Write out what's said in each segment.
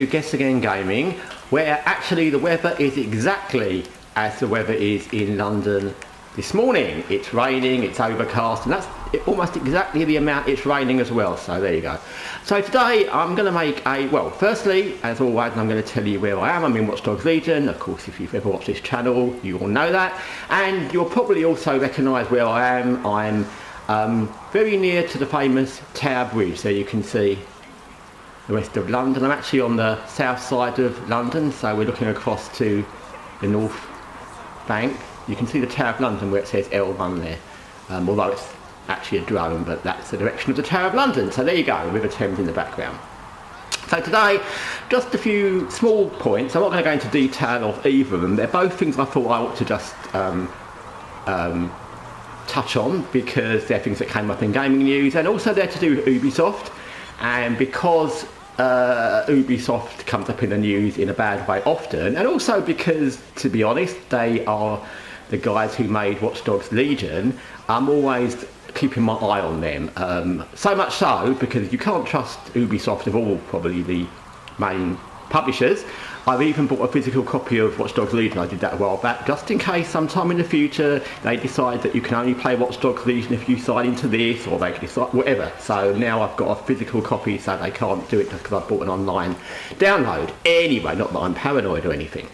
Guessagaingaming, where actually the weather is exactly as the weather is in London this morning. It's raining, it's overcast, and that's almost exactly the amount it's raining as well, so there you go. So today I'm going to make firstly, as always, I'm going to tell you where I am. I'm in Watch Dogs Legion. Of course, if you've ever watched this channel, you all know that, and you'll probably also recognise where I am. I'm very near to the famous Tower Bridge, so you can see the rest of London. I'm actually on the south side of London, so we're looking across to the north bank. You can see the Tower of London where it says L1 there, although it's actually a drone, but that's the direction of the Tower of London. So there you go, River Thames in the background. So today, just a few small points. I'm not going to go into detail of either of them. They're both things I thought I ought to just touch on, because they're things that came up in gaming news, and also they're to do with Ubisoft. And because Ubisoft comes up in the news in a bad way often, and also because, to be honest, they are the guys who made Watch Dogs Legion, I'm always keeping my eye on them. So much so, because you can't trust Ubisoft of all probably the main publishers. I've even bought a physical copy of Watch Dogs Legion. I did that a while back, just in case sometime in the future they decide that you can only play Watch Dogs Legion if you sign into this, or they can decide whatever. So now I've got a physical copy, so they can't do it just because I bought an online download. Anyway, not that I'm paranoid or anything.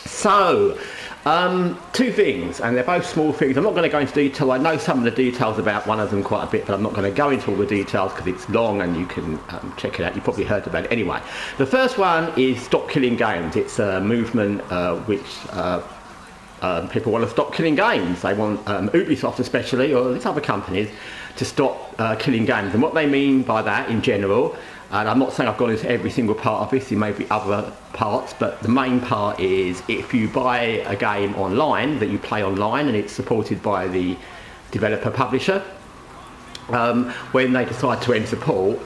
So, two things, and they're both small things. I'm not going to go into detail. I know some of the details about one of them quite a bit, but I'm not going to go into all the details because it's long and you can check it out. You've probably heard about it anyway. The first one is Stop Killing Games. It's a movement which people want to stop killing games. They want Ubisoft especially, or these other companies, to stop killing games. And what they mean by that in general, and I'm not saying I've gone into every single part of this, there may be other parts, but the main part is if you buy a game online, that you play online and it's supported by the developer publisher, when they decide to end support,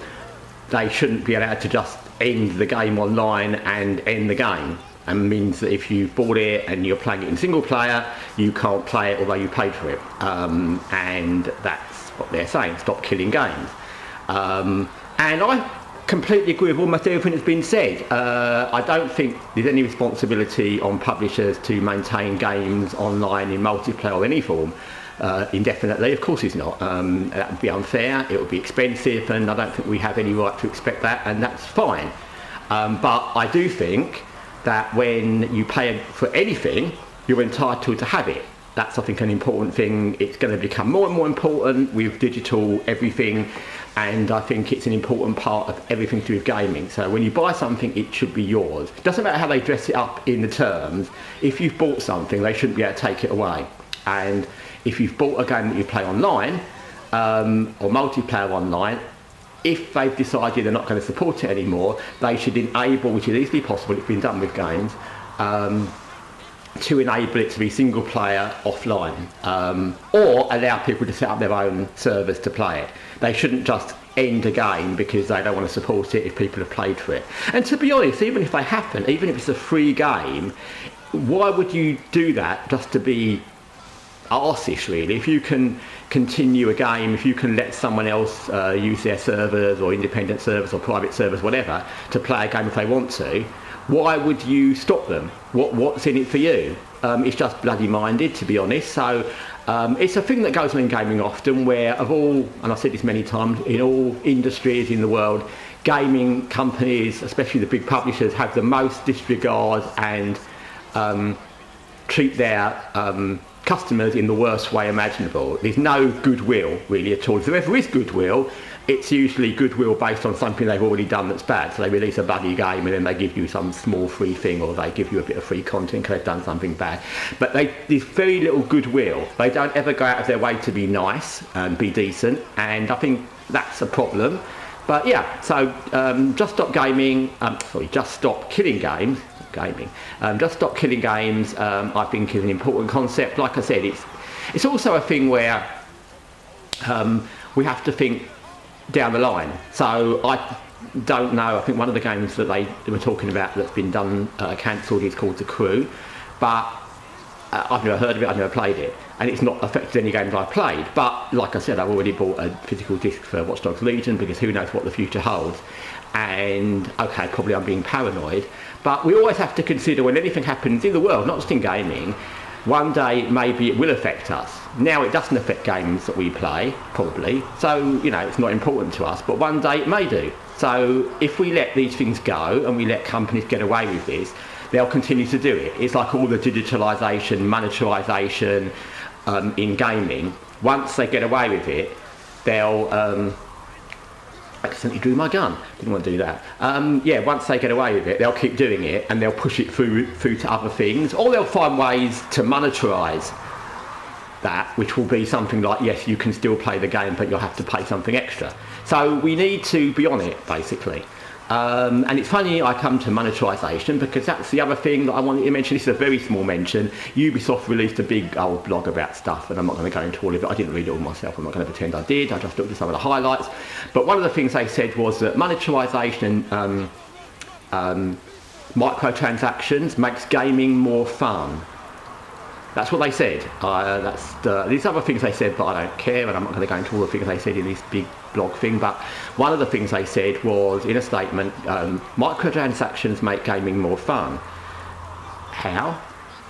they shouldn't be allowed to just end the game online and end the game. And means that if you bought it and you're playing it in single player, you can't play it although you paid for it. And that's what they're saying, stop killing games. And I completely agree with almost everything that's been said. I don't think there's any responsibility on publishers to maintain games online in multiplayer or any form indefinitely. Of course it's not. That would be unfair, it would be expensive, and I don't think we have any right to expect that, and that's fine. But I do think that when you pay for anything, you're entitled to have it. That's, I think, an important thing. It's going to become more and more important with digital everything, and I think it's an important part of everything to do with gaming. So when you buy something, it should be yours. It doesn't matter how they dress it up in the terms. If you've bought something, they shouldn't be able to take it away. And if you've bought a game that you play online, or multiplayer online, if they've decided they're not going to support it anymore, they should enable, which is easily possible, it's been done with games, to enable it to be single player offline, or allow people to set up their own servers to play it. They shouldn't just end a game because they don't want to support it if people have played for it. And to be honest, even if they happen, even if it's a free game, why would you do that just to be arsish, really? If you can continue a game, if you can let someone else use their servers or independent servers or private servers, whatever, to play a game if they want to, why would you stop them? What's in it for you? It's just bloody minded, to be honest. So it's a thing that goes on in gaming often, where of all, and I've said this many times, in all industries in the world, gaming companies, especially the big publishers, have the most disregard and treat their customers in the worst way imaginable. There's no goodwill really at all. If there ever is goodwill, it's usually goodwill based on something they've already done that's bad. So they release a bloody game and then they give you some small free thing, or they give you a bit of free content because they've done something bad. But there's very little goodwill. They don't ever go out of their way to be nice and be decent, and I think that's a problem. But yeah, so just stop gaming, just stop killing games. Just stop killing games, I think, is an important concept. Like I said, it's also a thing where we have to think down the line. So I don't know, I think one of the games that they were talking about that's been done, cancelled, is called The Crew, but I've never heard of it, I've never played it, and it's not affected any games I've played. But like I said, I've already bought a physical disc for Watch Dogs Legion because who knows what the future holds. And okay, probably I'm being paranoid, but we always have to consider when anything happens in the world, not just in gaming, one day maybe it will affect us. Now it doesn't affect games that we play, probably, so it's not important to us, but one day it may do. So if we let these things go and we let companies get away with this, they'll continue to do it. It's like all the digitalisation, monetarisation in gaming. Once they get away with it, they'll accidentally drew my gun. Didn't want to do that. Once they get away with it, they'll keep doing it and they'll push it through to other things, or they'll find ways to monetarise that, which will be something like, yes, you can still play the game, but you'll have to pay something extra. So we need to be on it, basically. And it's funny I come to monetarisation because that's the other thing that I wanted to mention. This is a very small mention. Ubisoft released a big old blog about stuff, and I'm not going to go into all of it. I didn't read it all myself. I'm not going to pretend I did. I just looked at some of the highlights. But one of the things they said was that monetarisation microtransactions makes gaming more fun. That's what they said. These other things they said, but I don't care, and I'm not going to go into all the things they said in this big blog thing. But one of the things they said was, in a statement, microtransactions make gaming more fun. How?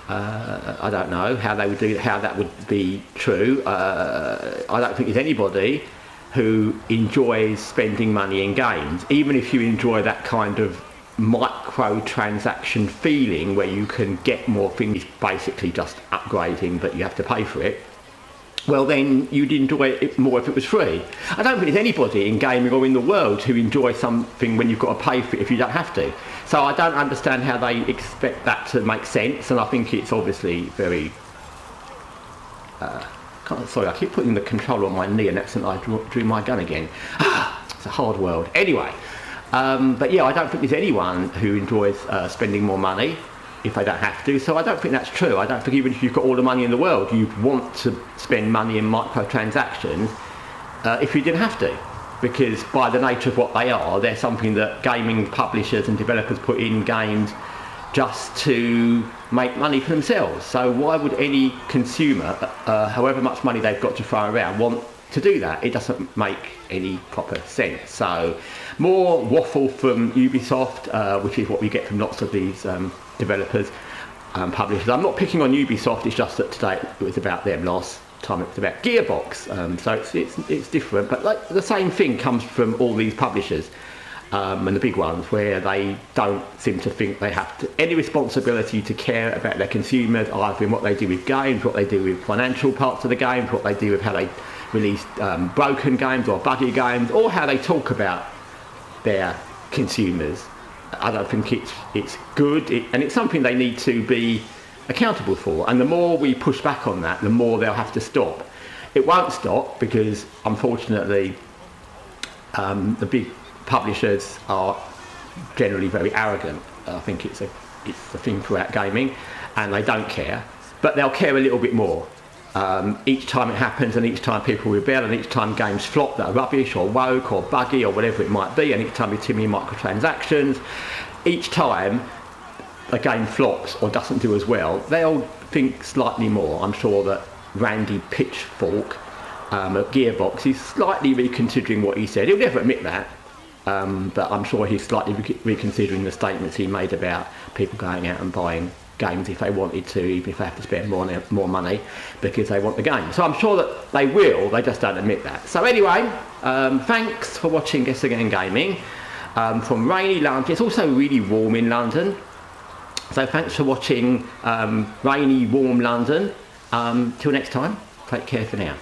I don't know how they would do. How that would be true. I don't think there's anybody who enjoys spending money in games, even if you enjoy that kind of microtransaction feeling where you can get more things, basically just upgrading, but you have to pay for it. Well, then you'd enjoy it more if it was free. I don't think there's anybody in gaming or in the world who enjoys something when you've got to pay for it if you don't have to. So I don't understand how they expect that to make sense, and I think it's obviously very sorry, I keep putting the controller on my knee and accidentally I drew my gun again. It's a hard world. Anyway, but yeah, I don't think there's anyone who enjoys spending more money if they don't have to, so I don't think that's true. I don't think even if you've got all the money in the world, you'd want to spend money in microtransactions if you didn't have to, because by the nature of what they are, they're something that gaming publishers and developers put in games just to make money for themselves. So why would any consumer, however much money they've got to throw around, want to do that? It doesn't make any proper sense. So more waffle from Ubisoft, which is what we get from lots of these developers and publishers. I'm not picking on Ubisoft, it's just that today it was about them, last time it was about Gearbox, so it's different, but like the same thing comes from all these publishers and the big ones, where they don't seem to think they have any responsibility to care about their consumers, either in what they do with games, what they do with financial parts of the games, what they do with how they release broken games or buggy games, or how they talk about their consumers. I don't think it's good, and it's something they need to be accountable for, and the more we push back on that, the more they'll have to stop. It won't stop because unfortunately the big publishers are generally very arrogant. I think it's the thing throughout gaming, and they don't care, but they'll care a little bit more each time it happens, and each time people rebel, and each time games flop that are rubbish or woke or buggy or whatever it might be, and each time there's too many microtransactions, each time a game flops or doesn't do as well, they'll think slightly more. I'm sure that Randy Pitchfork at Gearbox is slightly reconsidering what he said. He'll never admit that, but I'm sure he's slightly reconsidering the statements he made about people going out and buying games if they wanted to, even if they have to spend more money because they want the game. So I'm sure that they will, they just don't admit that. So anyway, thanks for watching Guessagaingaming from rainy London. It's also really warm in London, so thanks for watching rainy, warm London. Till next time, take care for now.